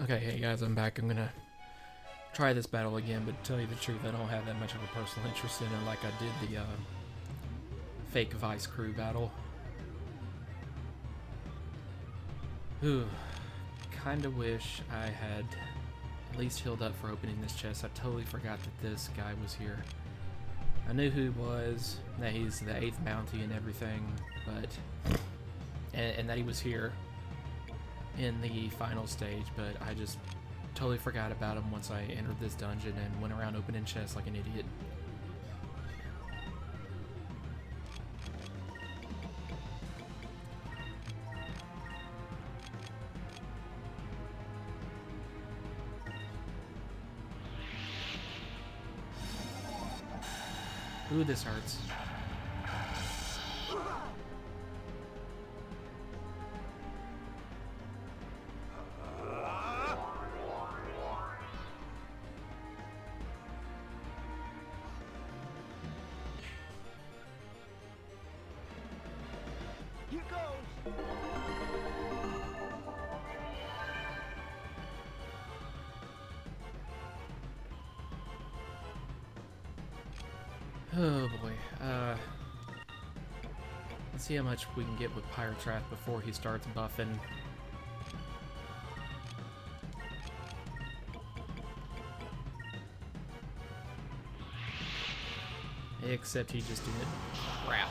Okay, hey guys, I'm back. I'm gonna try this battle again, but to tell you the truth, I don't have that much of a personal interest in it like I did the fake Vice crew battle. Ooh, kinda wish I had at least healed up for opening this chest. I totally forgot that this guy was here. I knew who he was, that he's the 8th bounty and everything, but and that he was here in the final stage, but I just totally forgot about him once I entered this dungeon and went around opening chests like an idiot. Ooh, this hurts. Here goes. Oh boy. Let's see how much we can get with Pirate's Wrath before he starts buffing. Except he just did crap.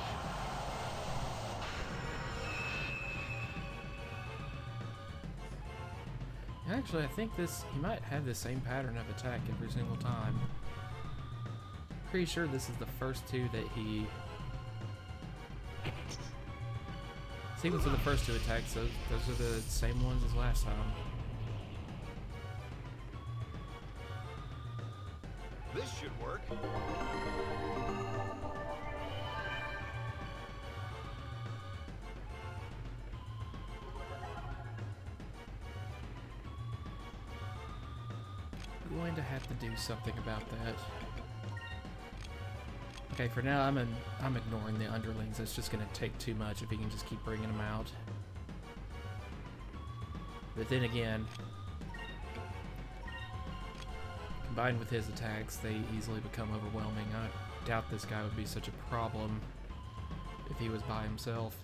Actually, I think he might have the same pattern of attack every single time. Pretty sure this is the first two that he... Sequence of the first two attacks, those are the same ones as last time. This should work. I'm going to have to do something about that. Okay, for now I'm ignoring the underlings. It's just going to take too much if he can just keep bringing them out. But then again, combined with his attacks, they easily become overwhelming. I doubt this guy would be such a problem if he was by himself.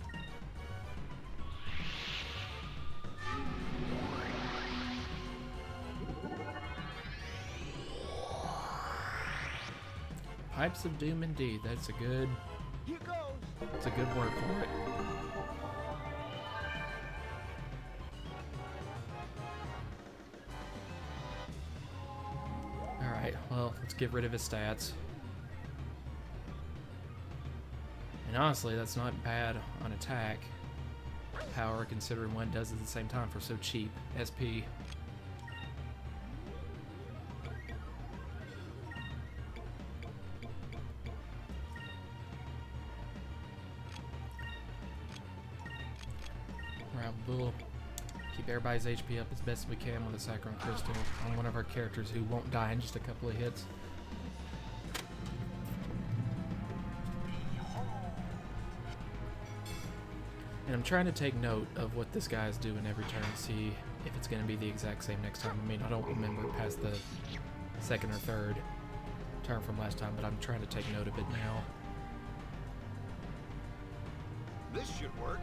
Pipes of Doom indeed. That's a good word for it. Alright, well, let's get rid of his stats. And honestly, that's not bad on attack power, considering one does at the same time for so cheap. SP. We'll keep everybody's HP up as best we can with a Saccharine Crystal on one of our characters who won't die in just a couple of hits. And I'm trying to take note of what this guy is doing every turn to see if it's going to be the exact same next time. I mean, I don't remember past the second or third turn from last time, but I'm trying to take note of it now. This should work.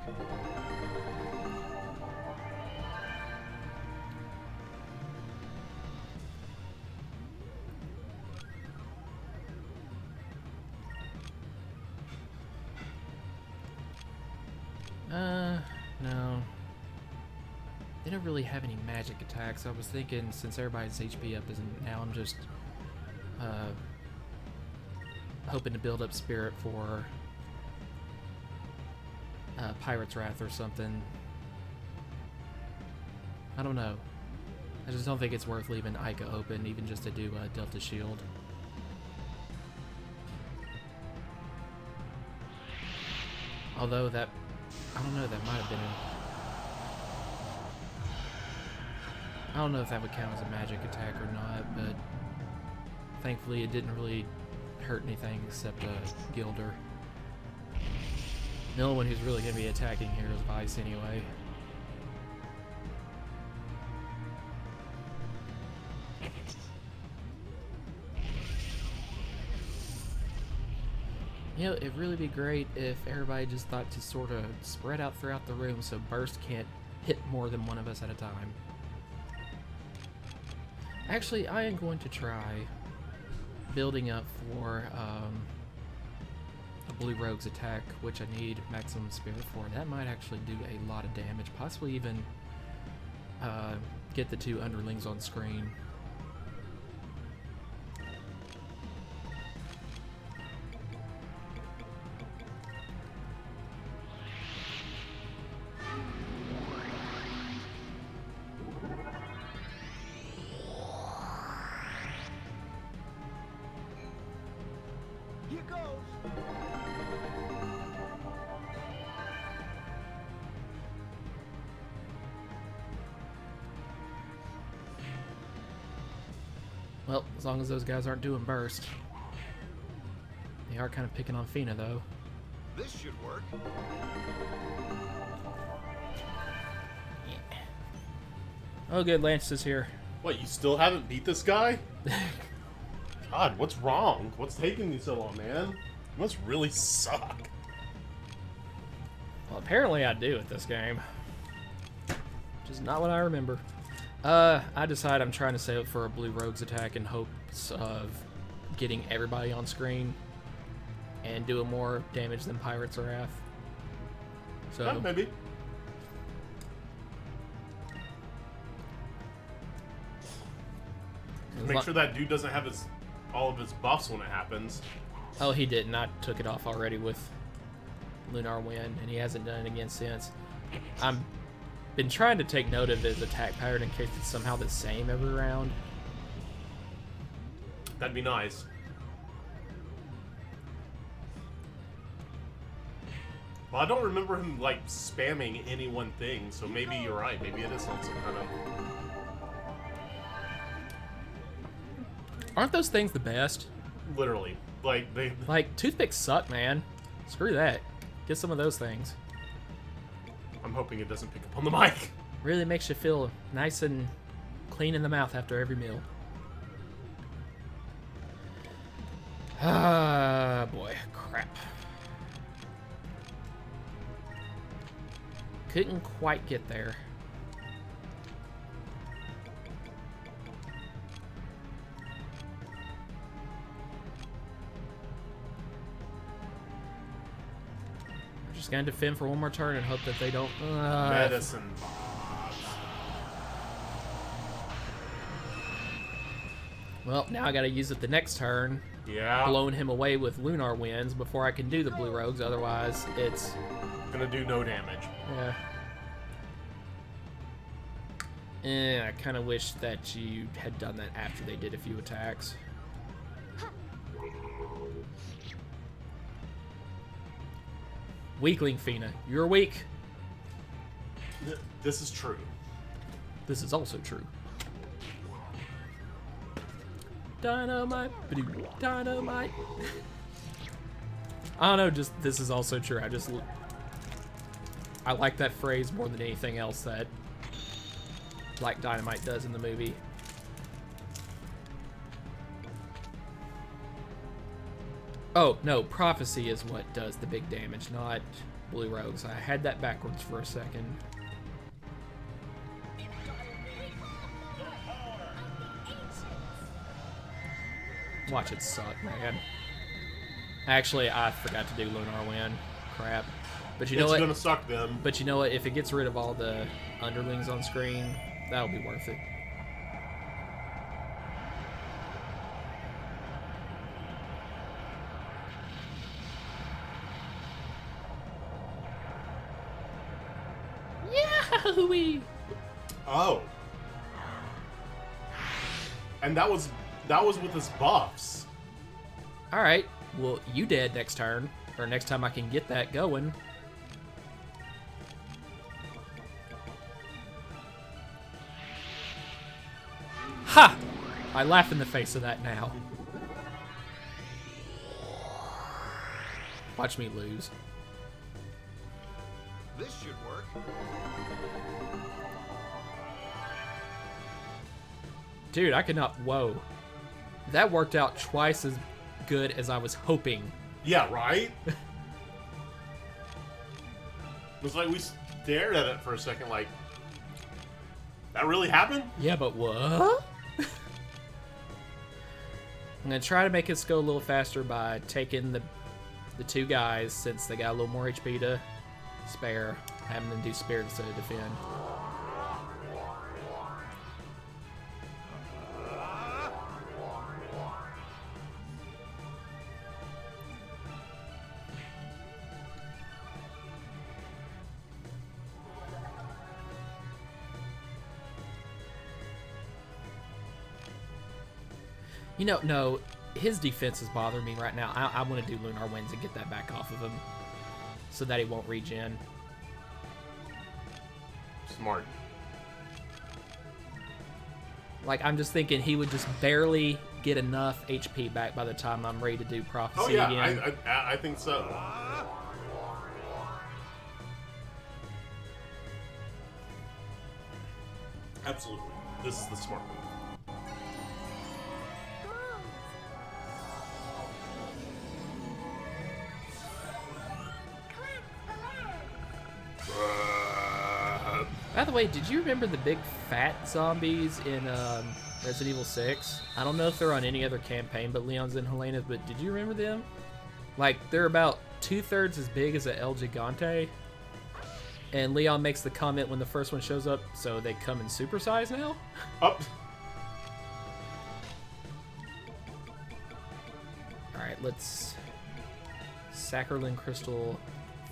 No. They don't really have any magic attacks. I was thinking since everybody's HP up isn't now, I'm just hoping to build up spirit for Pirate's Wrath or something. I don't know. I just don't think it's worth leaving Ica open, even just to do Delta Shield. Although that, I don't know, that might have been I don't know if that would count as a magic attack or not, but thankfully it didn't really hurt anything except Gilder. The only one who's really going to be attacking here is Vice anyway. You know, it'd really be great if everybody just thought to sort of spread out throughout the room so burst can't hit more than one of us at a time. Actually, I am going to try building up for a Blue Rogue's attack, which I need maximum spirit for. That might actually do a lot of damage, possibly even get the two underlings on screen. Here goes. Well, as long as those guys aren't doing burst. They are kind of picking on Fina, though. This should work. Oh, good, Lance is here. What, you still haven't beat this guy? God, what's wrong? What's taking you so long, man? You must really suck. Well, apparently I do at this game. Which is not what I remember. I decide I'm trying to save up for a Blue Rogue's attack in hopes of getting everybody on screen and doing more damage than Pirate's Wrath. So, Yeah, maybe. Make sure that dude doesn't have all of his buffs when it happens. Oh, he didn't. I took it off already with Lunar Wind, and he hasn't done it again since. I'm been trying to take note of his attack pattern in case it's somehow the same every round. That'd be nice. Well, I don't remember him, like, spamming any one thing, so maybe you're right. Maybe it is on some kind of... Aren't those things the best? Literally. Like, they... Like, toothpicks suck, man. Screw that. Get some of those things. I'm hoping it doesn't pick up on the mic. Really makes you feel nice and clean in the mouth after every meal. Ah, boy. Crap. Couldn't quite get there. Just gonna defend for one more turn and hope that they don't. Medicine. Well, now I gotta use it the next turn, Yeah. blowing him away with Lunar Winds before I can do the Blue Rogues. Otherwise, it's Gonna do no damage. I kind of wish that you had done that after they did a few attacks. Weakling Fina, you're weak. This is true. This is also true. Dynamite, ba-doo, dynamite. I don't know, just this is also true. I like that phrase more than anything else that Black Dynamite does in the movie. Oh, no, Prophecy is what does the big damage, not Blue Rogues. I had that backwards for a second. Watch it suck, man. Actually, I forgot to do Lunar Wind. Crap. But you know It's what? gonna suck them. But you know what? If it gets rid of all the underlings on screen, that'll be worth it. Yahoo! Oh. And that was with his buffs. All right. Well, you dead next turn, or next time I can get that going. Ha! I laugh in the face of that now. Watch me lose. This should work. Dude, I could not. Whoa. That worked out twice as good as I was hoping Yeah, right? It's like we stared at it for a second like, that really happened? Yeah, but what? I'm gonna try to make this go a little faster by taking the two guys, since they got a little more HP to spare, having them do spare instead of defend. You know, no, his defense is bothering me right now. I want to do Lunar Winds and get that back off of him so that he won't regen. Smart. Like, I'm just thinking he would just barely get enough HP back by the time I'm ready to do Prophecy again. I think so. Absolutely. This is the smart move. By the way, did you remember the big fat zombies in Resident Evil 6? I don't know if they're on any other campaign but Leon's and Helena's, but did you remember them? Like, they're about 2/3 as big as a El Gigante. And Leon makes the comment when the first one shows up, so they come in supersize now? Up. Alright, let's Saccharin Crystal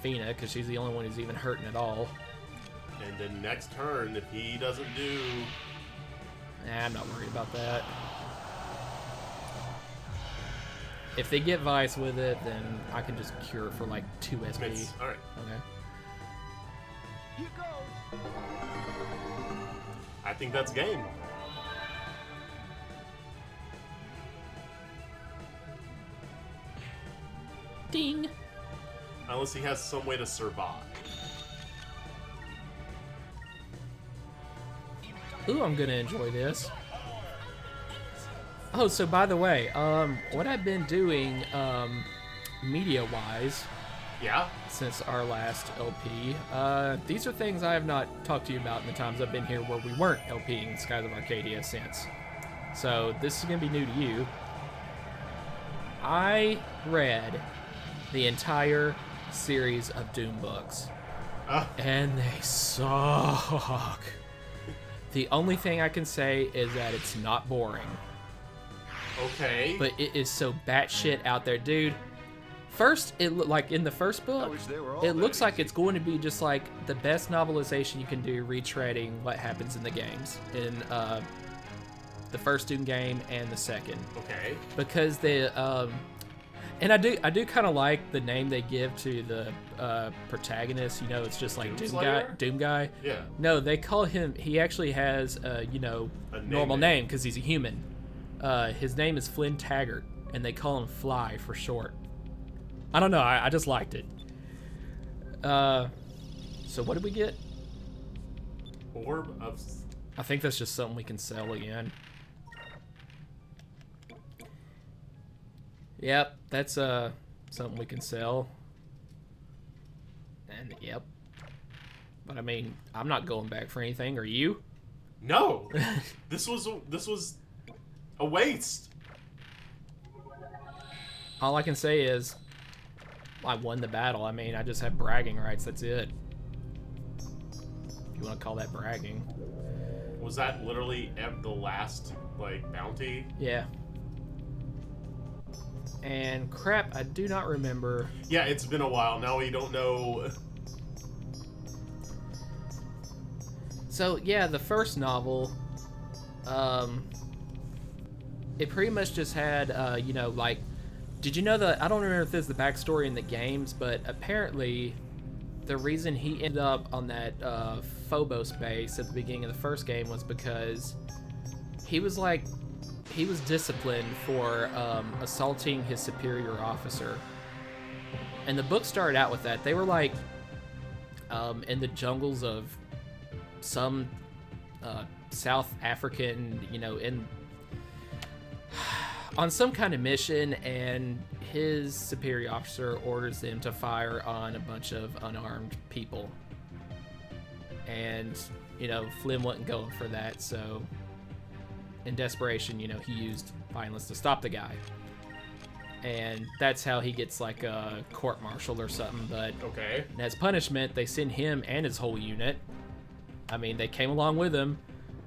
Fina, because she's the only one who's even hurting at all. And then next turn, if he doesn't do... Nah, I'm not worried about that. If they get Vice with it, then I can just cure it for like 2 SP. Alright. Okay. Here goes. I think that's game. Ding! Unless he has some way to survive. Ooh, I'm gonna enjoy this. Oh, so by the way, what I've been doing, media-wise, Yeah? since our last LP, these are things I have not talked to you about in the times I've been here where we weren't LPing Skies of Arcadia since. So this is gonna be new to you. I read the entire series of Doom books, and they suck. The only thing I can say is that it's not boring. Okay. But it is so batshit out there, dude. First, like in the first book, wish they were all it looks that like it's going to be just like the best novelization you can do, retreading what happens in the games in the first Doom game and the second. Okay. Because they and I do kind of like the name they give to the protagonist. You know, it's just like Doom guy. Yeah. No, they call him. He actually has you know, A normal name because he's a human. His name is Flynn Taggart, and they call him Fly for short. I don't know. I just liked it. So what did we get? Orb of... I think that's just something we can sell again. Yep, that's something we can sell. And yep. But I mean, I'm not going back for anything, are you? No! This was a waste. All I can say is I won the battle. I mean, I just have bragging rights, that's it. If you want to call that bragging. Was that literally the last, like, bounty? Yeah. And crap, I do not remember. Yeah, it's been a while. Now we don't know. So, yeah, the first novel, it pretty much just had, you know, like, did you know that, I don't remember if this is the backstory in the games, but apparently the reason he ended up on that Phobos base at the beginning of the first game was because he was disciplined for assaulting his superior officer. And the book started out with that. They were like in the jungles of some South African, you know, in on some kind of mission, and his superior officer orders them to fire on a bunch of unarmed people. And, you know, Flynn wasn't going for that, so in desperation, you know, he used violence to stop the guy. And that's how he gets, like, a court-martial or something, but Okay. as punishment, they send him and his whole unit. I mean, they came along with him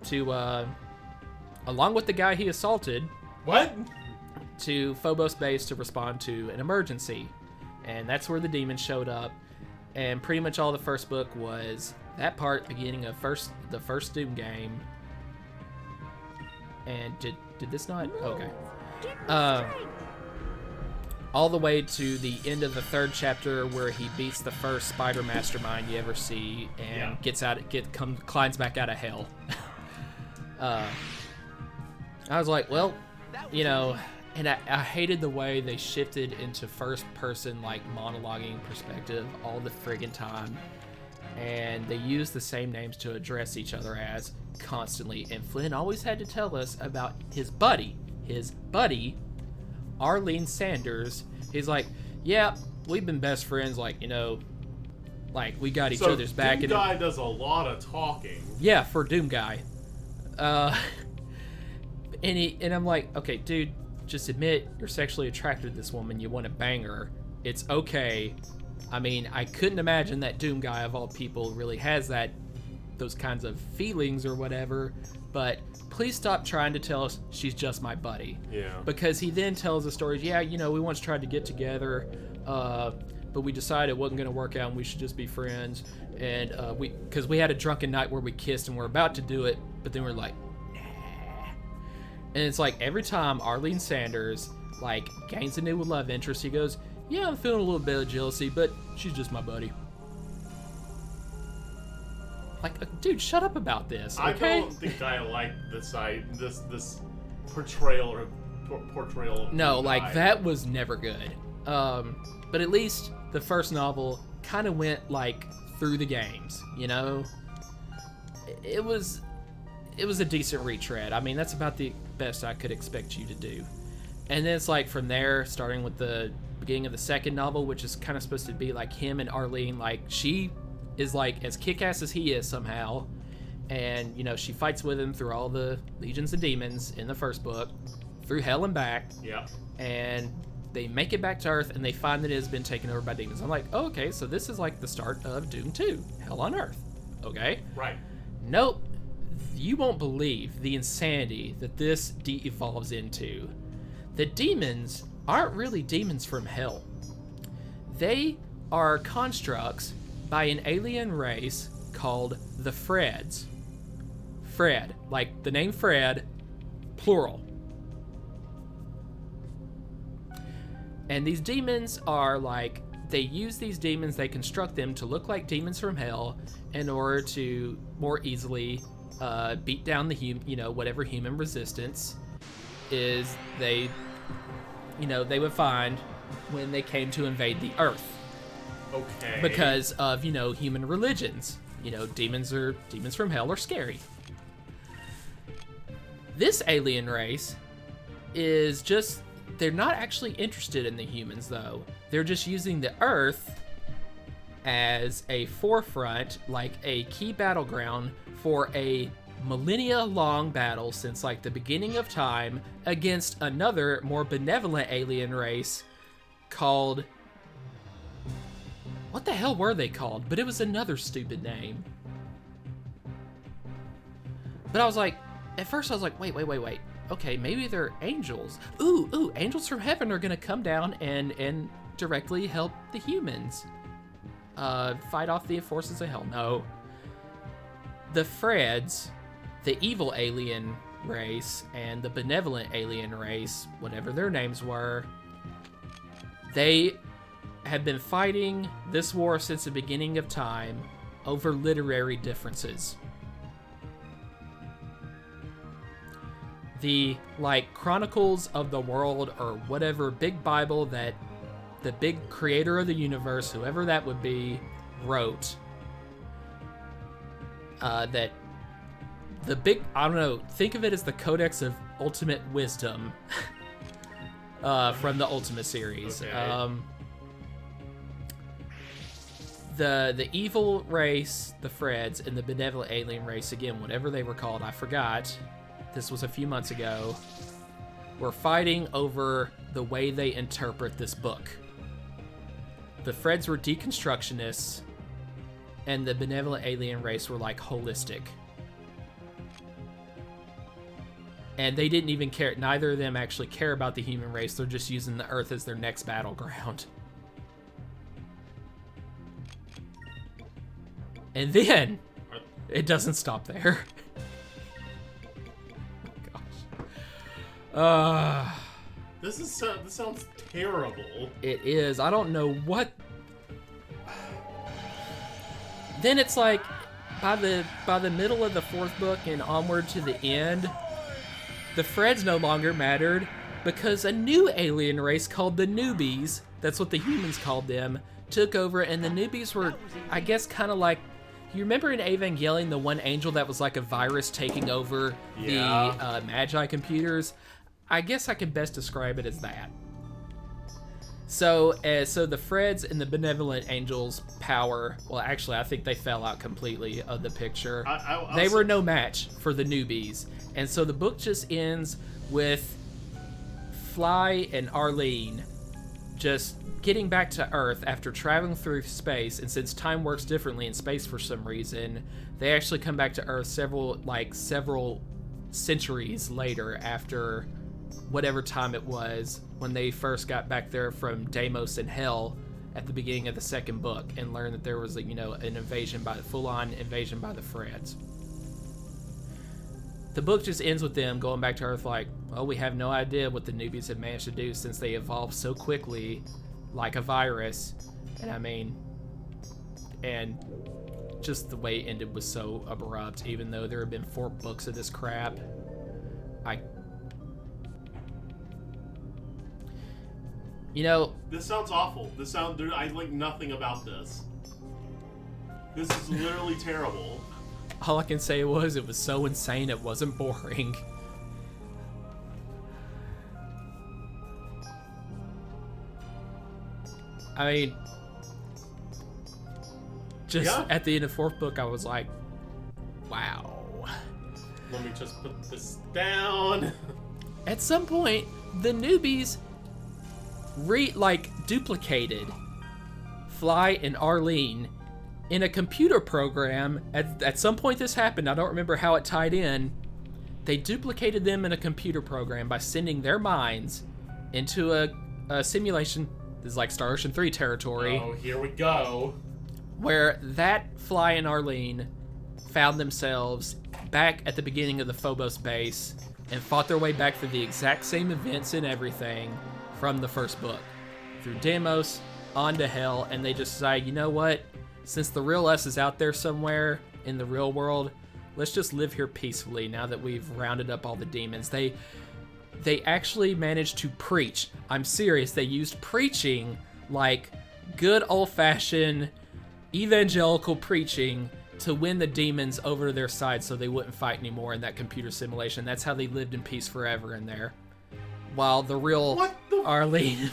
to, along with the guy he assaulted, What? to Phobos base to respond to an emergency. And that's where the demons showed up. And pretty much all the first book was that part, beginning of the first Doom game. And did this not? Okay. All the way to the end of the third chapter, where he beats the first spider mastermind you ever see, and climbs back out of hell. I was like, well, you know, and I hated the way they shifted into first person, like, monologuing perspective all the friggin' time. And they used the same names to address each other as constantly. And Flynn always had to tell us about his buddy, Arlene Sanders. He's like, yeah, we've been best friends, like, you know, like, we got each other's back. Doom Guy does a lot of talking. Yeah, for Doom Guy. And I'm like, okay, dude, just admit you're sexually attracted to this woman. You want to bang her. It's okay. I mean, I couldn't imagine that Doom Guy, of all people, really has those kinds of feelings or whatever. But please stop trying to tell us she's just my buddy. Yeah. Because he then tells the stories, yeah, you know, we once tried to get together, but we decided it wasn't going to work out and we should just be friends. And because we had a drunken night where we kissed and we're about to do it, but then we're like, nah. And it's like every time Arlene Sanders, like, gains a new love interest, he goes, yeah, I'm feeling a little bit of jealousy, but she's just my buddy. Like, dude, shut up about this, okay? I don't think I like this portrayal of No, Doom like, Guy. that was never good. But at least the first novel kind of went, like, through the games, you know? It was a decent retread. I mean, that's about the best I could expect you to do. And then it's like from there, starting with the beginning of the second novel, which is kind of supposed to be like him and Arlene, like, she is like as kick-ass as he is somehow, and, you know, she fights with him through all the legions of demons in the first book, through hell and back. Yeah. And they make it back to Earth, and they find that it has been taken over by demons. I'm like, oh, okay, so this is like the start of Doom 2, Hell on Earth. Okay? Right. Nope. You won't believe the insanity that this de-evolves into. The demons aren't really demons from hell. They are constructs by an alien race called the Freds. Fred, like the name Fred, plural. And these demons are like, they use these demons, they construct them to look like demons from hell in order to more easily beat down the whatever human resistance is they would find when they came to invade the Earth. Okay. Because of, human religions. Demons from hell are scary. This alien race is just, they're not actually interested in the humans, though. They're just using the Earth as a forefront, like a key battleground for a millennia-long battle since, like, the beginning of time against another, more benevolent alien race called... What the hell were they called? But it was another stupid name. But I was like, at first I was like, wait. Okay, maybe they're angels. Ooh, angels from heaven are gonna come down and directly help the humans. Fight off the forces of hell. No. The Freds, the evil alien race, and the benevolent alien race, whatever their names were, they have been fighting this war since the beginning of time over literary differences. The, Chronicles of the World, or whatever big Bible that the big creator of the universe, whoever that would be, wrote, that the big, I don't know, think of it as the Codex of Ultimate Wisdom. from the Ultima series. Okay. The evil race, the Freds, and the benevolent alien race, again, whatever they were called, I forgot. This was a few months ago. Were fighting over the way they interpret this book. The Freds were deconstructionists, and the benevolent alien race were like holistic. And they didn't even care. Neither of them actually care about the human race. They're just using the Earth as their next battleground. And then, it doesn't stop there. Oh, gosh. This sounds terrible. It is. I don't know what... Then it's like, by the middle of the fourth book and onward to the end, the Freds no longer mattered because a new alien race called the Newbies, that's what the humans called them, took over, and the Newbies were, I guess, kind of like... You remember in Evangelion the one angel that was like a virus taking over the Magi computers? I guess I could best describe it as that. So the Freds and the benevolent angels' power, well, actually, I think they fell out completely of the picture. They were no match for the Newbies. And so the book just ends with Fly and Arlene just getting back to Earth after traveling through space, and since time works differently in space for some reason, they actually come back to Earth several centuries later after whatever time it was when they first got back there from Deimos and Hell at the beginning of the second book, and learned that there was an invasion full-on invasion by the Freds. The book just ends with them going back to Earth like, well, we have no idea what the Newbies have managed to do since they evolved so quickly like a virus. And just the way it ended was so abrupt, even though there have been 4 books of this crap. This sounds awful. I like nothing about this. This is literally terrible. All I can say was it was so insane it wasn't boring. I mean, at the end of the 4th book, I was like, wow. Let me just put this down. At some point, the Newbies duplicated Fly and Arlene in a computer program. At some point this happened. I don't remember how it tied in. They duplicated them in a computer program by sending their minds into a simulation. This is like Star Ocean 3 territory. Oh, here we go. Where that Fly and Arlene found themselves back at the beginning of the Phobos base and fought their way back through the exact same events and everything from the first book. Through Deimos, onto Hell, and they just decided, you know what? Since the real us is out there somewhere in the real world, let's just live here peacefully now that we've rounded up all the demons. They actually managed to preach. I'm serious. They used preaching like good old-fashioned evangelical preaching to win the demons over to their side so they wouldn't fight anymore in that computer simulation. That's how they lived in peace forever in there. While the real Arlene...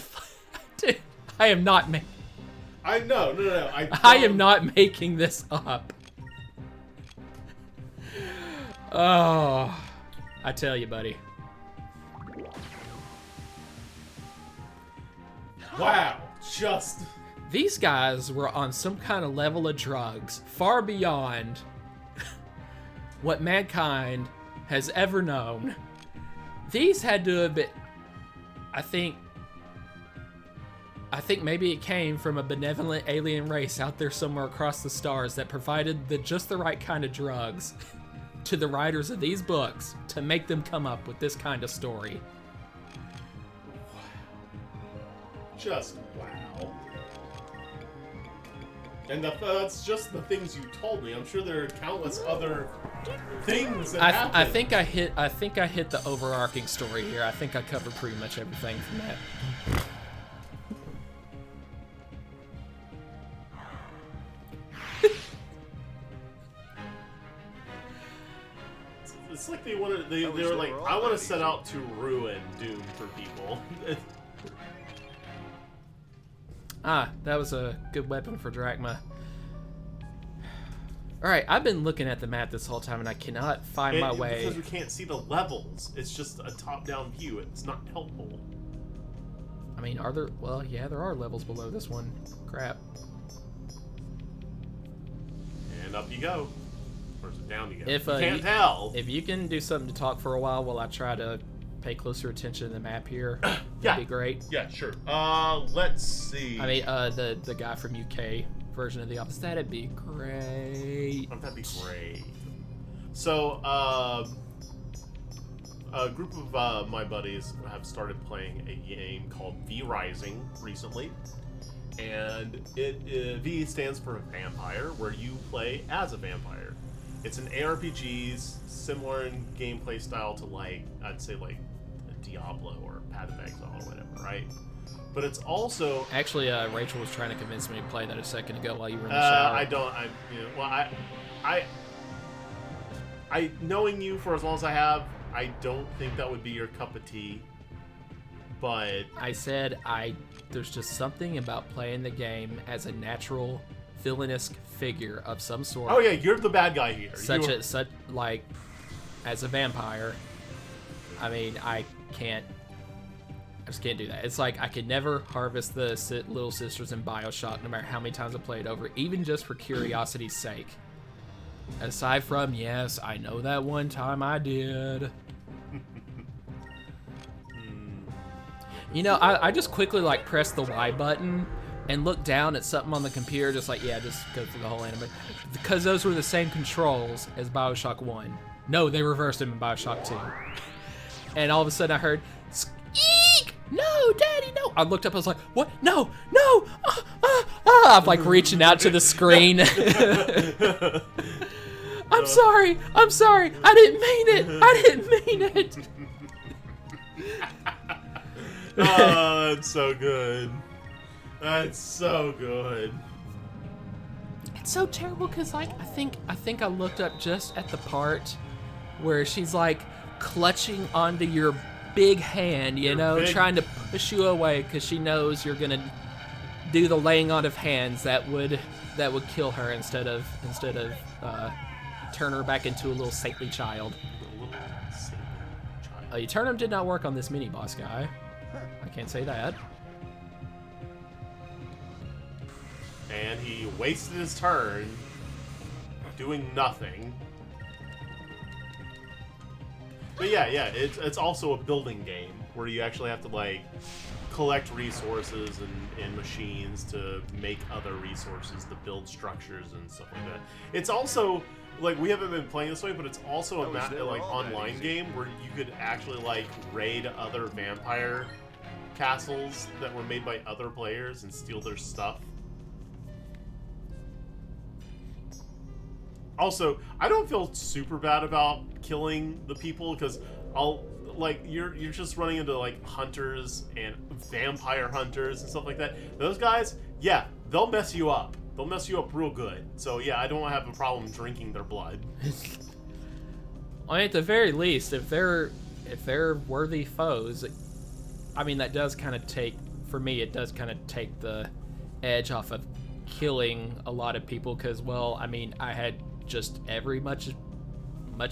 Dude, I am not... I know, no. I am not making this up. Oh, I tell you, buddy. Wow, These guys were on some kind of level of drugs far beyond what mankind has ever known. These had to have been... I think maybe it came from a benevolent alien race out there somewhere across the stars that provided just the right kind of drugs to the writers of these books to make them come up with this kind of story. Just wow. And that's just the things you told me. I'm sure there are countless other things that happened. I think I hit the overarching story here. I think I covered pretty much everything from that. It's like they were like, I want to set out to ruin Doom for people. Ah, that was a good weapon for Drachma. Alright, I've been looking at the map this whole time and I cannot find my way. Because we can't see the levels. It's just a top-down view. It's not helpful. I mean, are there... Well, yeah, there are levels below this one. Crap. And up you go. Or is it down you go? If, you can't tell. If you can do something to talk for a while I try to pay closer attention to the map here, that'd be great. Yeah, sure. Let's see. I mean, the guy from UK version of the office, that'd be great. Oh, that'd be great. So, a group of my buddies have started playing a game called V Rising recently, and V stands for vampire, where you play as a vampire. It's an ARPG, similar in gameplay style to I'd say a Diablo or Path of Exile or whatever, right? But it's also actually Rachel was trying to convince me to play that a second ago while you were in the shower. I knowing you for as long as I have, I don't think that would be your cup of tea. But I said there's just something about playing the game as a natural villainous figure of some sort. Oh yeah, you're the bad guy here. As a vampire. I mean, I just can't do that. It's like I could never harvest the little sisters in BioShock, no matter how many times I play it over, even just for curiosity's sake. Aside from, yes, I know that one time I did. You know, I just quickly pressed the Y button and looked down at something on the computer, just just go through the whole anime. Because those were the same controls as BioShock 1. No, they reversed them in BioShock 2. And all of a sudden I heard, squeak! No, Daddy, no! I looked up, I was like, what? No! No! I'm reaching out to the screen. I'm sorry! I didn't mean it! Oh, that's so good. That's so good. It's so terrible because I think I looked up just at the part where she's clutching onto your big hand, trying to push you away because she knows you're gonna do the laying on of hands that would kill her instead of turn her back into a little saintly child. Eternum did not work on this mini boss guy. I can't say that. And he wasted his turn doing nothing. But yeah, it's also a building game where you actually have to collect resources and machines to make other resources to build structures and stuff like that. It's also we haven't been playing this way, but it's also an online game where you could actually raid other vampire castles that were made by other players and steal their stuff. Also, I don't feel super bad about killing the people because you're just running into hunters and vampire hunters and stuff like that. Those guys, yeah, they'll mess you up. They'll mess you up real good. So yeah, I don't have a problem drinking their blood. I mean, at the very least, if they're worthy foes, I mean that does kind of take, for me, it does kind of take the edge off of killing a lot of people because, well, I mean, I had just much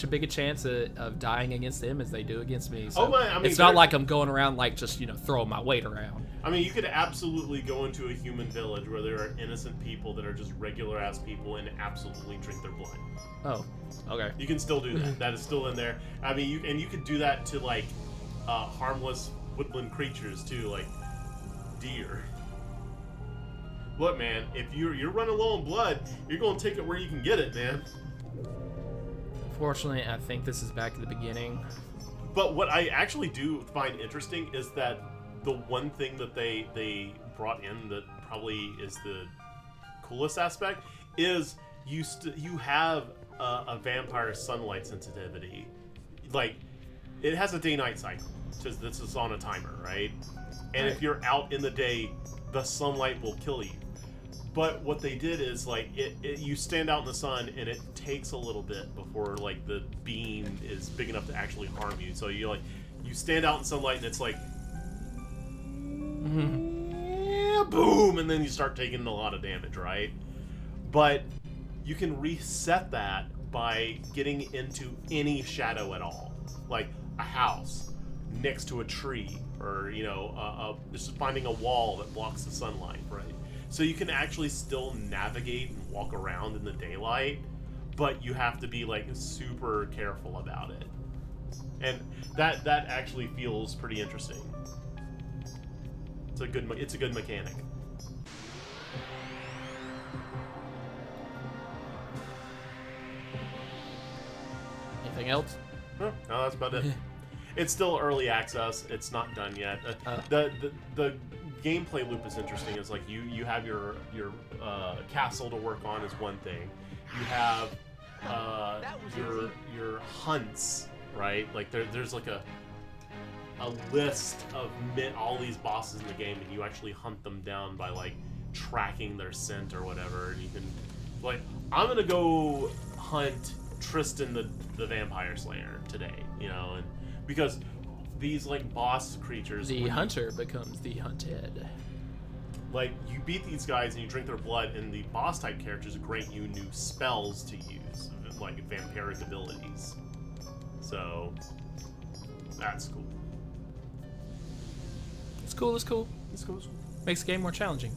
a bigger chance of dying against them as they do against me. So it's not like I'm going around just throwing my weight around. I mean, you could absolutely go into a human village where there are innocent people that are just regular ass people and absolutely drink their blood. Oh, okay. You can still do that. That is still in there. I mean, you could do that to harmless woodland creatures too, like deer. Look, man, if you're running low on blood, you're gonna take it where you can get it, man. Unfortunately, I think this is back to the beginning. But what I actually do find interesting is that the one thing that they brought in that probably is the coolest aspect is you have a vampire sunlight sensitivity. It has a day-night cycle, because this is on a timer, right? And if you're out in the day, the sunlight will kill you. But what they did is you stand out in the sun and it takes a little bit before the beam is big enough to actually harm you. So you stand out in sunlight and it's boom, and then you start taking a lot of damage, right? But you can reset that by getting into any shadow at all, like a house next to a tree, or just finding a wall that blocks the sunlight, right? So you can actually still navigate and walk around in the daylight, but you have to be like super careful about it, and that actually feels pretty interesting. It's a good mechanic. Anything else? No, that's about it. It's still early access. It's not done yet. The gameplay loop is interesting. It's like you have your castle to work on is one thing. You have your hunts, right? Like there's like a list of all these bosses in the game, and you actually hunt them down by like tracking their scent or whatever. And you can like, I'm gonna go hunt Tristan the Vampire Slayer today, and because these like boss creatures, The hunter becomes the hunted. like you beat these guys and you drink their blood, and the boss type characters grant you new spells to use, like vampiric abilities. So that's cool. It's cool. It's cool. It's cool. Makes the game more challenging.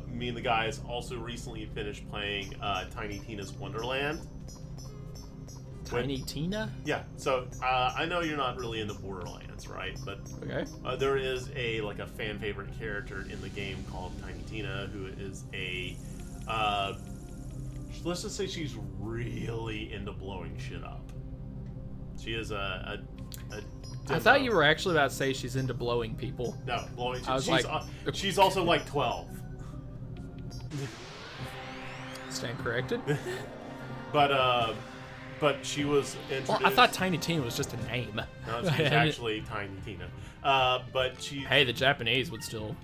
Me and the guys also recently finished playing Tiny Tina's Wonderland. Tiny Tina? Yeah, so I know you're not really into Borderlands, right? But Okay. there is a fan favorite character in the game called Tiny Tina, who is a let's just say she's really into blowing shit up. She is a I thought you were actually about to say she's into blowing people. no blowing. I was She's also like 12. Stand corrected. But she was introduced. Well, I thought Tiny Tina was just a name. No, she's actually Tiny Tina. But she. Hey, the Japanese would still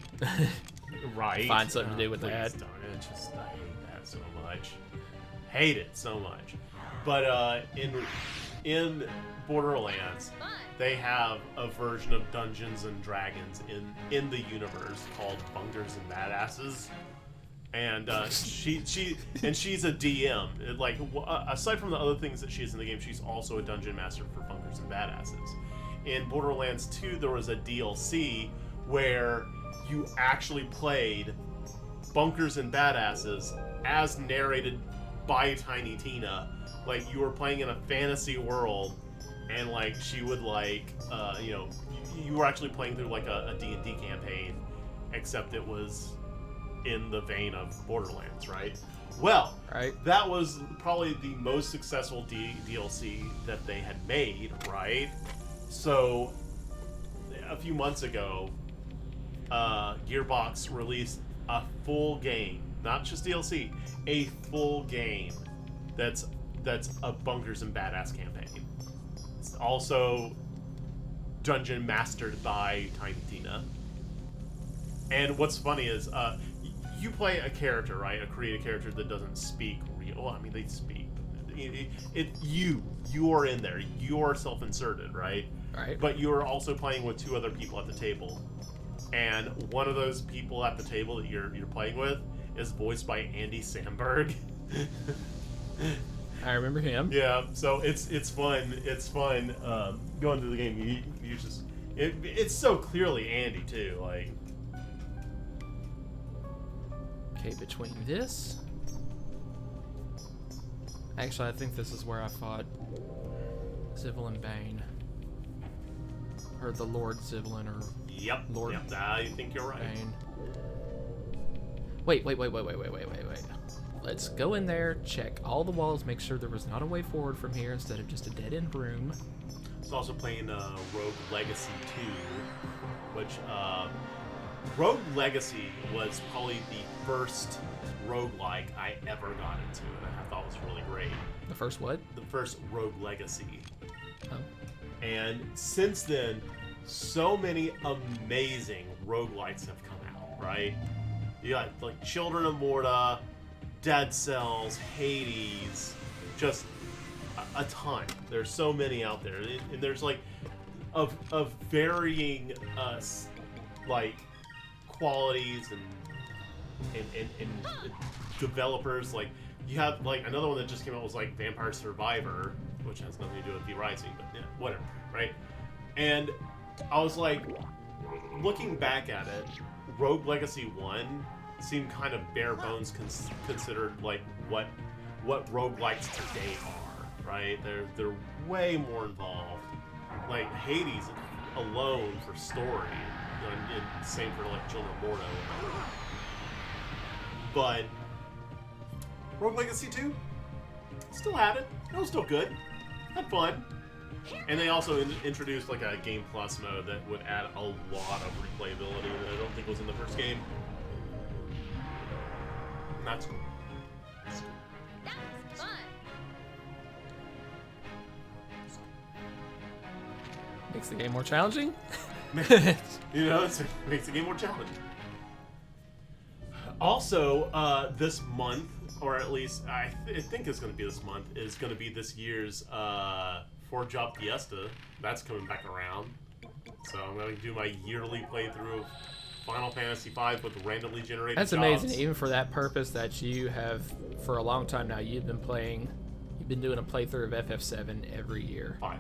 Right. find something to do with Please that. Don't. I hate that so much. Hate it so much. But in Borderlands, they have a version of Dungeons and Dragons in the universe called Bunkers and Badasses. And she's a DM. Aside from the other things that she is in the game, she's also a dungeon master for Bunkers and Badasses. In Borderlands 2, there was a DLC where you actually played Bunkers and Badasses as narrated by Tiny Tina. Like, you were playing in a fantasy world, and like she would you were actually playing through like a D&D campaign, except it was in the vein of Borderlands, right? Well, Right. that was probably the most successful DLC that they had made, right? So, a few months ago, Gearbox released a full game, not just DLC, a full game that's a Bunkers and Badass campaign. It's also dungeon mastered by Tiny Tina. And what's funny is, you play a character, right? Create a character that doesn't speak real. Well, I mean, they speak. You are in there. You are self-inserted, right? Right. But you are also playing with two other people at the table. And one of those people at the table that you're playing with is voiced by Andy Samberg. I remember him. Yeah, so it's fun. It's fun going through the game. You just it's so clearly Andy too. Like, Okay, between this... Actually, I think this is where I fought Zivlin Bane. Or the Lord Zivlin, or yep, Lord yep. I think you're right. Bane. Wait. Let's go in there, check all the walls, make sure there was not a way forward from here instead of just a dead-end room. It's also playing Rogue Legacy 2, which Rogue Legacy was probably the first roguelike I ever got into, and I thought was really great. The first what? The first Rogue Legacy. Oh. And since then, so many amazing roguelites have come out, right? You got like Children of Morta, Dead Cells, Hades, just a ton. There's so many out there, and there's like of varying like qualities and developers. Like you have like another one that just came out was like Vampire Survivor, which has nothing to do with V Rising, but yeah, whatever, right? And I was like, looking back at it, Rogue Legacy 1 seemed kind of bare bones considered like what roguelikes today are, right? They're way more involved. Like Hades alone for story, and same for like Children of Morta. But Rogue Legacy 2 still had it. It was still good. Had fun. And they also introduced like a Game Plus mode that would add a lot of replayability that I don't think was in the first game. And that's cool. That's fun. Makes the game more challenging. You know, it makes the game more challenging. Also, this month, or at least I think it's going to be this month, is going to be this year's 4-Job Fiesta. That's coming back around. So I'm going to do my yearly playthrough of Final Fantasy V with randomly generated That's jobs. amazing, even for that purpose that you have, for a long time now, you've been doing a playthrough of FF7 every year. 5.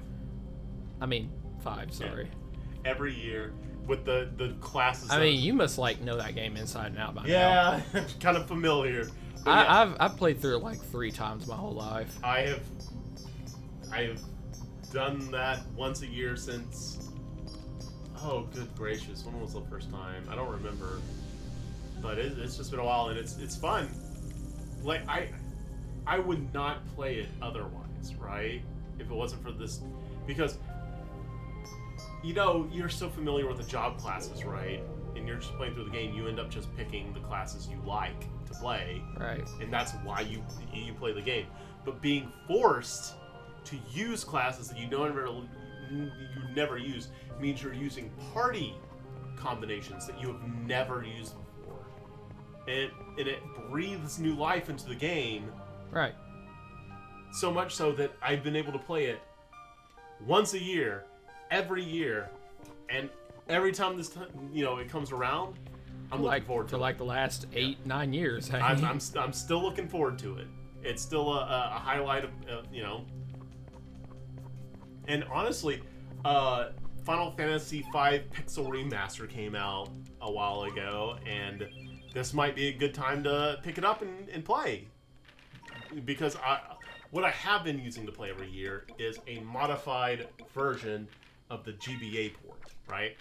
I mean, 5, sorry. Yeah. Every year with the classes. I mean, you must like know that game inside and out by now. Yeah, kind of familiar. But I've played through it like 3 times my whole life. I have done that once a year since. Oh, good gracious! When was the first time? I don't remember. But it's just been a while, and it's fun. Like I would not play it otherwise, right? If it wasn't for this, because you know you're so familiar with the job classes, right? And you're just playing through the game. You end up just picking the classes you like to play, right? And that's why you play the game. But being forced to use classes that you never use means you're using party combinations that you have never used before, and it breathes new life into the game. Right. So much so that I've been able to play it once a year, every year, and every time it comes around, I'm looking forward to for it. like the last 8-9 years. Hey? I'm still looking forward to it. It's still a highlight of and honestly, Final Fantasy V Pixel Remaster came out a while ago, and this might be a good time to pick it up and play. Because what I have been using to play every year is a modified version of the GBA port, right?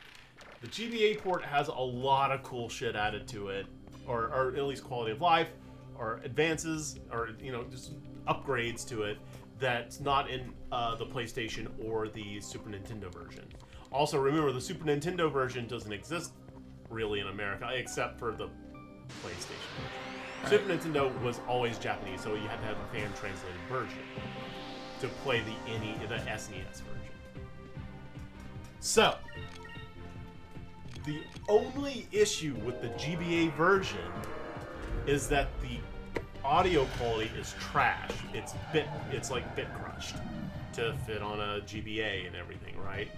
The GBA port has a lot of cool shit added to it, or at least quality of life, or advances, or just upgrades to it that's not in the PlayStation or the Super Nintendo version. Also, remember, the Super Nintendo version doesn't exist really in America, except for the PlayStation version. Right. Super Nintendo was always Japanese, so you had to have a fan-translated version to play the SNES version. So, the only issue with the GBA version is that the audio quality is trash. It's like bit crushed to fit on a GBA and everything, right?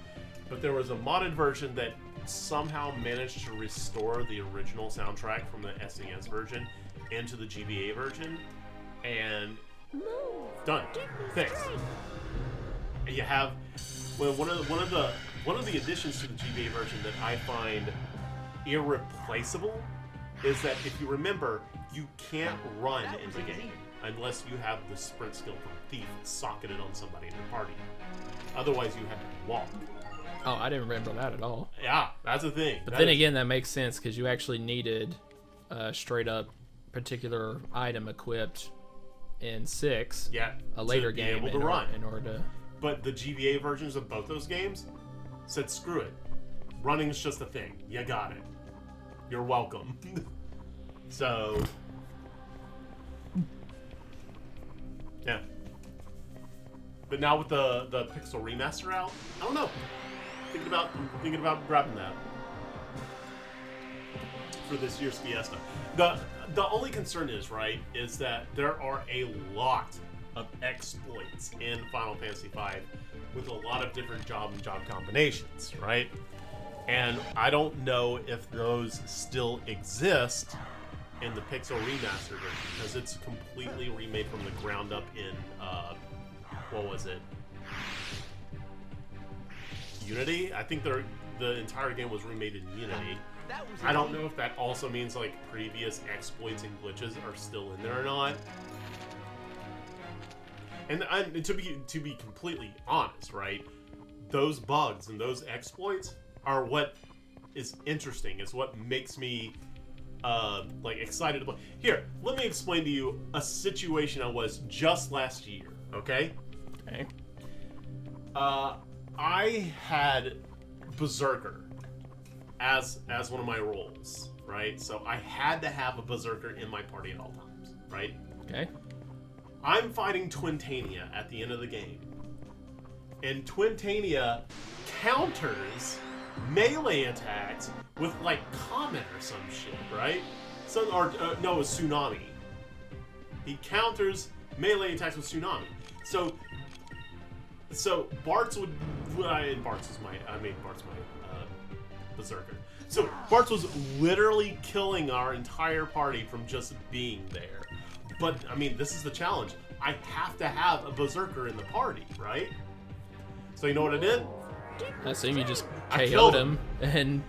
But there was a modded version that somehow managed to restore the original soundtrack from the SNES version into the GBA version, and done, fixed. And you have one of the additions to the GBA version that I find irreplaceable is that if you remember, you can't run in the game unless you have the sprint skill from Thief socketed on somebody in your party. Otherwise, you have to walk. Oh, I didn't remember that at all. Yeah, that's a thing. But then again, that makes sense because you actually needed a straight up particular item equipped in 6. Yeah, a later to be game able to run. in order to. But the GBA versions of both those games said, screw it. Running's just a thing. You got it. You're welcome. So, yeah. But now with the Pixel Remaster out, I don't know. Thinking about grabbing that for this year's Fiesta. The only concern is that there are a lot of exploits in Final Fantasy V with a lot of different job combinations, right? And I don't know if those still exist in the Pixel Remastered version, because it's completely remade from the ground up in, what was it? Unity? I think the entire game was remade in Unity. I don't know if that also means like previous exploits and glitches are still in there or not. And to be completely honest, right? Those bugs and those exploits are what is interesting. It's what makes me like excited to play. Here, let me explain to you a situation I was just last year. Okay. Okay. I had Berserker as one of my roles, right? So I had to have a Berserker in my party at all times, right? Okay. I'm fighting Twintania at the end of the game, and Twintania counters melee attacks with like Comet or some shit, right? No, it's Tsunami. He counters melee attacks with Tsunami. So Bart's would, and Bart's my Berserker. So Bart's was literally killing our entire party from just being there. But I mean, this is the challenge. I have to have a Berserker in the party, right? So you know what I did? I assume you just I KO'd killed him and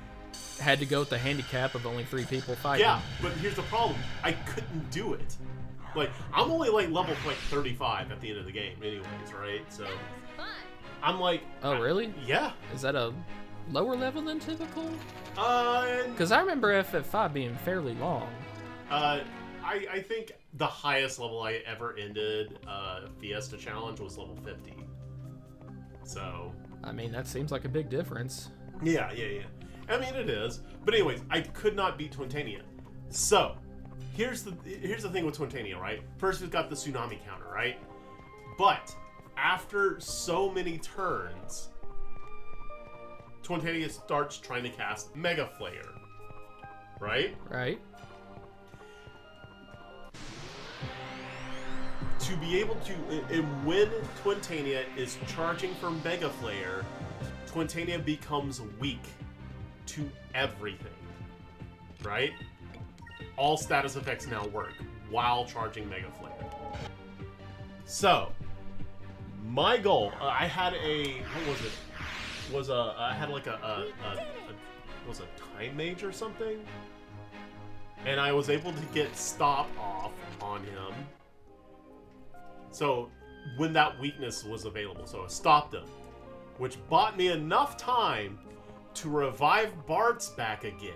had to go with the handicap of only 3 people fighting. Yeah, but here's the problem. I couldn't do it. Like, I'm only like level like 35 at the end of the game anyways, right? So I'm like, Oh, really? yeah. Is that a lower level than typical? And Because I remember FF5 being fairly long. I think the highest level I ever ended Fiesta Challenge was level 50. So I mean, that seems like a big difference. yeah. I mean, it is. But anyways, I could not beat Twintania. So here's the thing with Twintania, right? First, we've got the Tsunami counter, right? But after so many turns, Twintania starts trying to cast Mega Flare, right? Right? To be able to, and when Twintania is charging for Mega Flare, Twintania becomes weak to everything, right? All status effects now work while charging Mega Flare. So, my goal, I had a, what was it? I had like was a Time Mage or something? And I was able to get Stop off on him. So, when that weakness was available, so I stopped him, which bought me enough time to revive Bart's back again.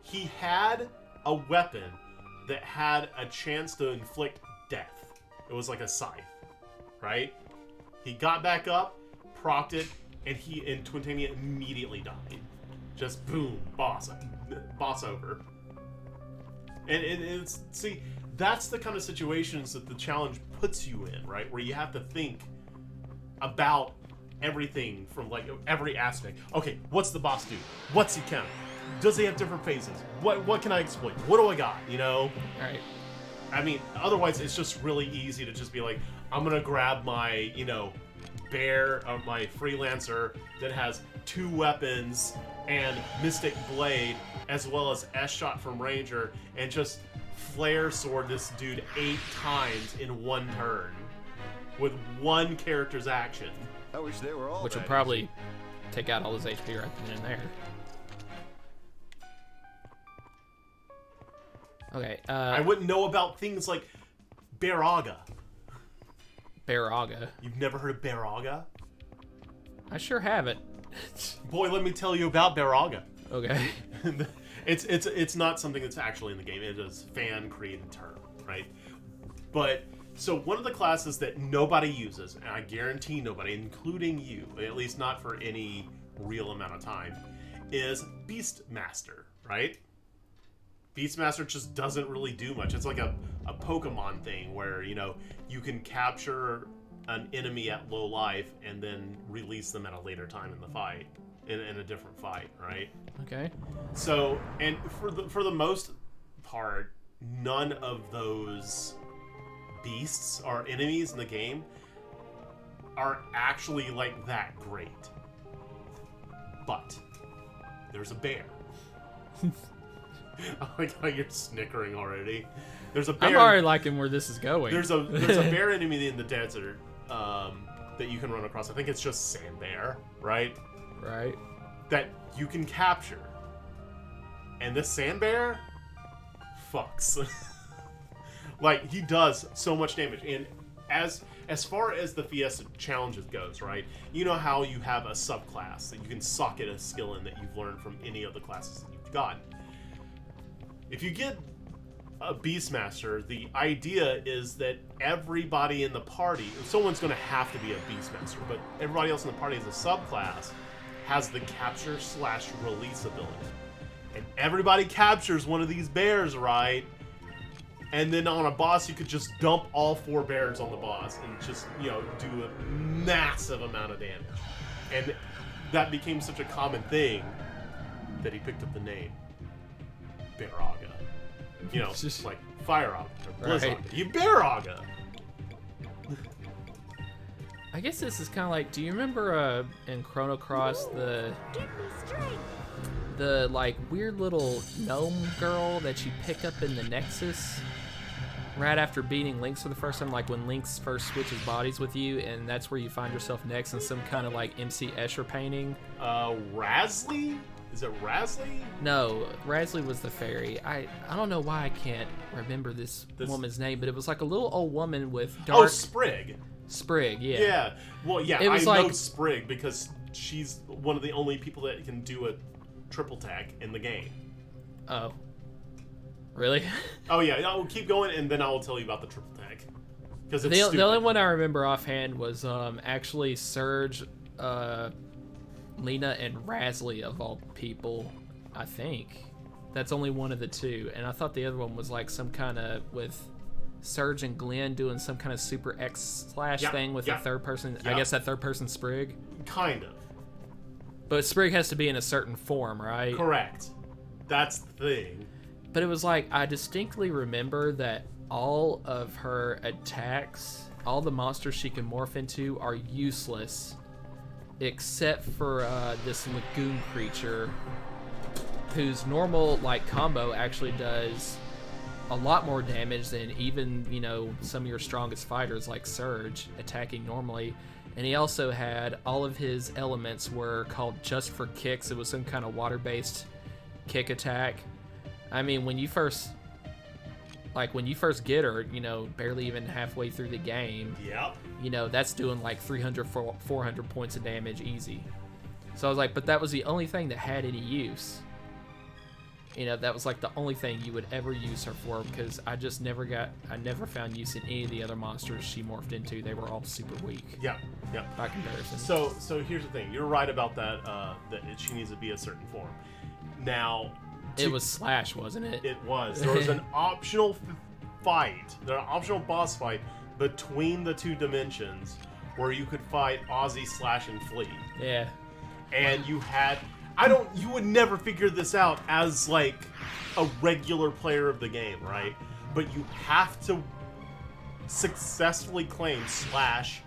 He had a weapon that had a chance to inflict death. It was like a scythe, right? He got back up, procced it, and Twintania immediately died. Just boom, boss over. And it's, see, that's the kind of situations that the challenge puts you in, right? Where you have to think about everything from like every aspect. Okay, what's the boss do? What's he count? Does he have different phases? What can I exploit? What do I got? You know? All right. I mean, otherwise it's just really easy to just be like, I'm gonna grab my, my freelancer that has 2 weapons and Mystic Blade, as well as S-Shot from Ranger, and just flare sword this dude 8 times in one turn with one character's action. I wish they were all Which would that probably easy. take out all his HP right then and there. Okay, I wouldn't know about things like Baraga. Baraga. You've never heard of Baraga? I sure haven't. Boy, let me tell you about Baraga. Okay. It's not something that's actually in the game. It is fan-created term, right? But, so one of the classes that nobody uses, and I guarantee nobody, including you, at least not for any real amount of time, is Beastmaster, right? Beastmaster just doesn't really do much. It's like a Pokemon thing where, you can capture an enemy at low life and then release them at a later time in the fight, in a different fight, right? Okay. So, and for the most part, none of those beasts or enemies in the game are actually like that great. But there's a bear. I like how you're snickering already. There's a bear. I'm already liking where this is going. There's a bear enemy in the desert that you can run across. I think it's just sand bear, right? Right. That you can capture. And this sand bear fucks. Like, he does so much damage. And as far as the Fiesta challenges goes, right? You know how you have a subclass that you can socket a skill in that you've learned from any of the classes that you've gotten. If you get a Beastmaster, the idea is that everybody in the party, someone's going to have to be a Beastmaster, but everybody else in the party as a subclass has the capture/release ability. And everybody captures one of these bears, right? And then on a boss, you could just dump all 4 bears on the boss and just, do a massive amount of damage. And that became such a common thing that he picked up the name Bearaga. Just like Fire Aga or Blizz Right. Aga. You Bearaga! I guess this is kind of like, do you remember in Chrono Cross the like weird little gnome girl that you pick up in the Nexus right after beating Lynx for the first time, like when Lynx first switches bodies with you, and that's where you find yourself next in some kind of like MC Escher painting? Rasley? Is it Rasley? No, Rasley was the fairy. I don't know why I can't remember this woman's name, but it was like a little old woman with dark... Oh, Sprig. Sprig, yeah. Yeah. Well, yeah, It was I know like- Sprig because she's one of the only people that can do a triple tag in the game. Oh. Really? Oh, yeah. I'll keep going, and then I will tell you about the triple tag. Because it's The only one I remember offhand was actually Surge, Lena, and Rasley, of all people, I think. That's only one of the two. And I thought the other one was like some kind of, with Surge and Glenn doing some kind of Super X slash thing with a third person. I guess that third person Sprig. Kind of. But Sprig has to be in a certain form, right? Correct. That's the thing. But it was like, I distinctly remember that all of her attacks, all the monsters she can morph into are useless, except for this lagoon creature, whose normal like combo actually does a lot more damage than even, some of your strongest fighters like Surge attacking normally. And he also had all of his elements were called just for kicks. It was some kind of water-based kick attack. I mean, when you first get her, barely even halfway through the game, Yep. that's doing like 300, 400 points of damage easy. So I was like, but that was the only thing that had any use. That was like the only thing you would ever use her for, because I never found use in any of the other monsters she morphed into. They were all super weak. Yeah. Yeah. By comparison. So here's the thing. You're right about that. That she needs to be a certain form. Now. It was Slash, wasn't it? It was. There was an optional fight. There an optional boss fight between the two dimensions where you could fight Ozzy, Slash, and Flea. Yeah. And you had... You would never figure this out as, like, a regular player of the game, right? But you have to successfully claim Slash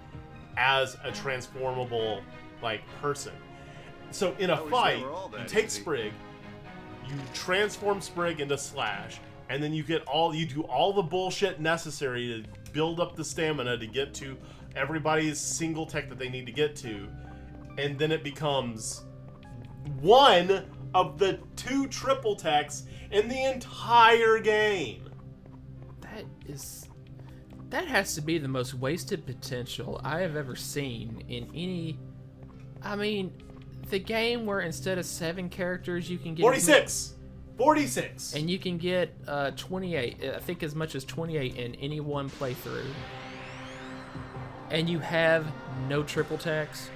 as a transformable, like, person. So in a fight, you take Sprig, you transform Sprig into Slash, and then you do all the bullshit necessary to build up the stamina to get to everybody's single tech that they need to get to, and then it becomes one of the 2 triple techs in the entire game. That has to be the most wasted potential I have ever seen in any... I mean, the game where instead of 7 characters you can get 46 and you can get 28, I think as much as 28 in any one playthrough, and you have no triple tags,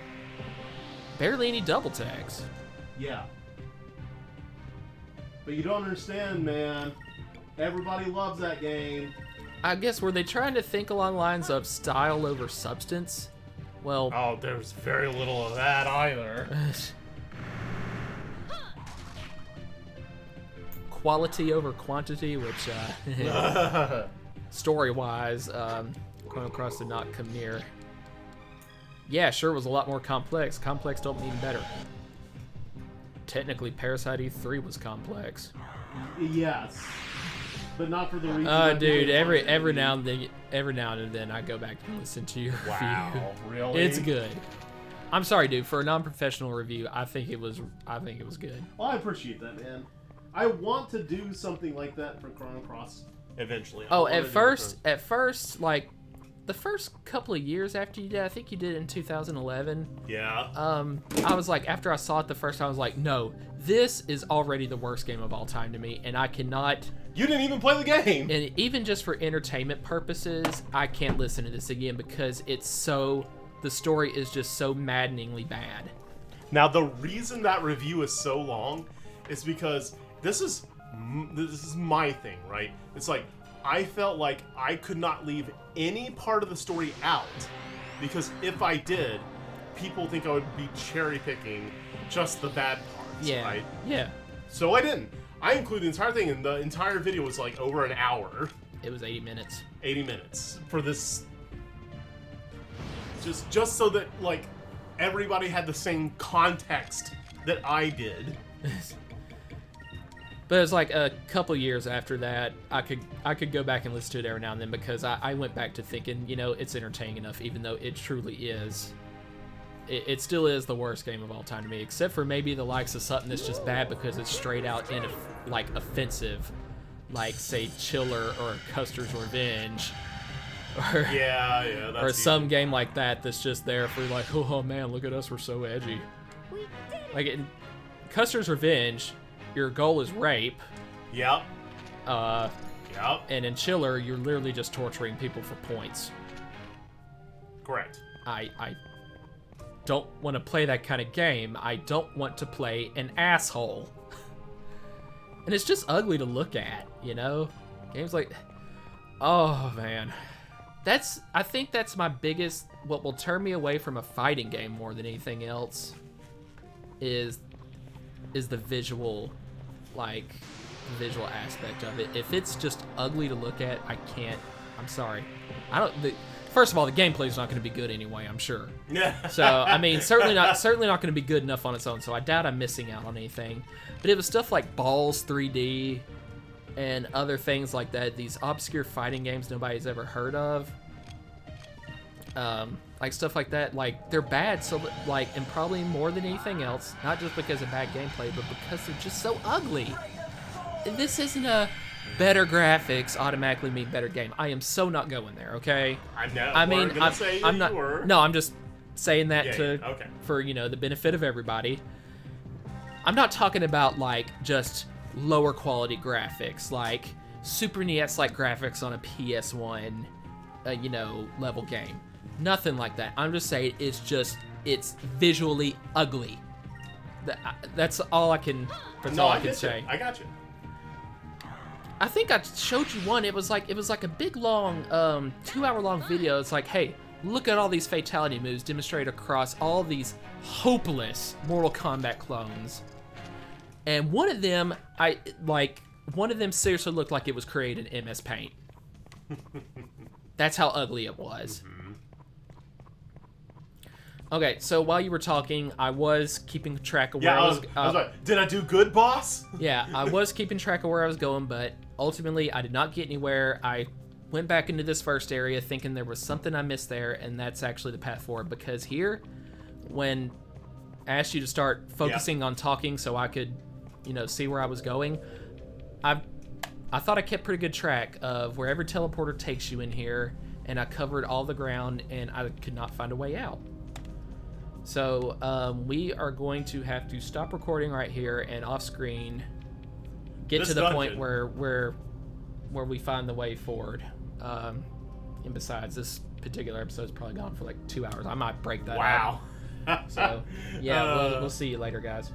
barely any double tags. Yeah, but you don't understand, man. Everybody loves that game. I guess, were they trying to think along the lines of style over substance? Well, oh, there's very little of that either. Quality over quantity, which story-wise, Chrono Cross did not come near. Yeah, sure, it was a lot more complex. Complex don't mean better. Technically, Parasite Eve 3 was complex. Yes, but not for the reason. Dude, every now and then I go back and listen to your review. Wow, really? It's good. I'm sorry, dude. For a non-professional review, I think it was good. Well, I appreciate that, man. I want to do something like that for Chrono Cross eventually. Oh, at first, like the first couple of years after you did, I think you did it in 2011. Yeah. I was like, after I saw it the first time, I was like, no, this is already the worst game of all time to me, and I cannot. You didn't even play the game. And even just for entertainment purposes, I can't listen to this again because the story is just so maddeningly bad. Now, the reason that review is so long is because this is my thing, right? It's like, I felt like I could not leave any part of the story out, because if I did, people think I would be cherry-picking just the bad parts, right? Yeah. So I didn't. I included the entire thing, and the entire video was like over an hour. It was 80 minutes. 80 minutes for this. Just so that, like, everybody had the same context that I did. But it was like a couple years after that, I could go back and listen to it every now and then, because I went back to thinking, it's entertaining enough, even though it truly is. It still is the worst game of all time to me, except for maybe the likes of something that's just bad because it's straight out offensive, like, say, Chiller or Custer's Revenge. Or, yeah, that's or some game like that that's just there for like, oh man, look at us, we're so edgy. Like in Custer's Revenge, your goal is rape. Yep. Yep. And in Chiller, you're literally just torturing people for points. Correct. I don't want to play that kind of game. I don't want to play an asshole. And it's just ugly to look at, Games like, oh man. I think that's my biggest, what will turn me away from a fighting game more than anything else is the visual aspect of it. If it's just ugly to look at, I can't. I'm sorry. First of all, the gameplay is not going to be good anyway, I'm sure. Yeah. So, I mean, certainly not going to be good enough on its own, so I doubt I'm missing out on anything. But it was stuff like Balls 3D and other things like that, these obscure fighting games nobody's ever heard of. Like stuff like that, like they're bad, so like, and probably more than anything else, not just because of bad gameplay, but because they're just so ugly. This isn't a better graphics automatically mean better game. I am so not going there, okay? I know. I'm not. No, I'm just saying that for the benefit of everybody. I'm not talking about like just lower quality graphics, like Super NES like graphics on a PS1, level game. Nothing like that. I'm just saying it's visually ugly. That's all I can. That's all I can say. I got you. I think I showed you one. It was like a big long 2-hour-long video. It's like, hey, look at all these fatality moves demonstrated across all these hopeless Mortal Kombat clones. And one of them seriously looked like it was created in MS Paint. That's how ugly it was. Okay, so while you were talking, I was keeping track of where I was like, did I do good, boss? Yeah, I was keeping track of where I was going, but ultimately I did not get anywhere. I went back into this first area thinking there was something I missed there, and that's actually the path forward, because here, when I asked you to start focusing on talking so I could, see where I was going, I thought I kept pretty good track of wherever teleporter takes you in here, and I covered all the ground, and I could not find a way out. So we are going to have to stop recording right here and off screen get to the point where we find the way forward. And besides, this particular episode is probably gone for like 2 hours. I might break that up. Wow. So yeah, we'll see you later, guys.